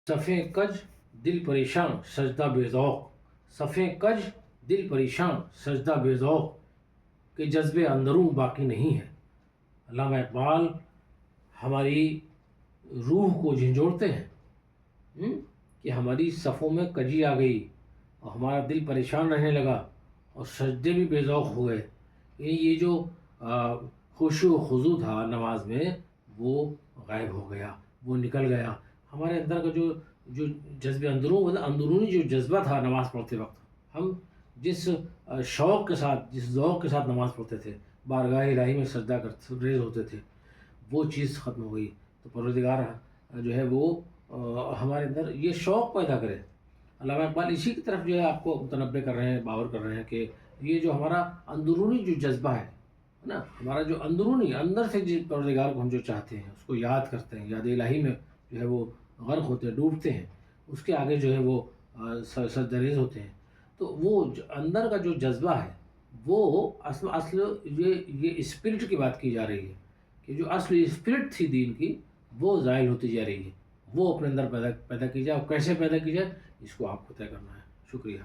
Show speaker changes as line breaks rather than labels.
صفیں کج دل پریشان سجدہ بے ذوق، صفیں کج دل پریشان سجدہ بے ذوق، کہ جذبے اندروں باقی نہیں ہے۔ علامہ اقبال ہماری روح کو جھنجھوڑتے ہیں کہ ہماری صفوں میں کجی آ گئی اور ہمارا دل پریشان رہنے لگا اور سجدے بھی بے ذوق ہوئے۔ یہ جو خشوع و خضوع تھا نماز میں، وہ غائب ہو گیا، وہ نکل گیا۔ ہمارے اندر کا جو جذبے اندرونی جو جذبہ تھا نماز پڑھتے وقت، ہم جس شوق کے ساتھ، جس ذوق کے ساتھ نماز پڑھتے تھے، بارگاہ الہی میں سجدہ کرتے ریز ہوتے تھے، وہ چیز ختم ہو گئی۔ تو پروردگار جو ہے وہ ہمارے اندر یہ شوق پیدا کرے۔ علامہ اقبال اسی کی طرف جو ہے آپ کو متنبع کر رہے ہیں، باور کر رہے ہیں کہ یہ جو ہمارا اندرونی جو جذبہ ہے نا، ہمارا جو اندرونی اندر سے جس پروردگار کو ہم جو چاہتے ہیں، اس کو یاد کرتے ہیں، یاد الہی میں جو ہے وہ غرق ہوتے ہیں، ڈوبتے ہیں، اس کے آگے جو ہے وہ سجدہ ریز ہوتے ہیں، تو وہ اندر کا جو جذبہ ہے وہ اصل یہ اسپرٹ کی بات کی جا رہی ہے کہ جو اصل اسپرٹ تھی دین کی، وہ زائل ہوتی جا رہی ہے۔ وہ اپنے اندر پیدا کی جائے، اور کیسے پیدا کی جائے اس کو آپ کو طے کرنا ہے۔ شکریہ۔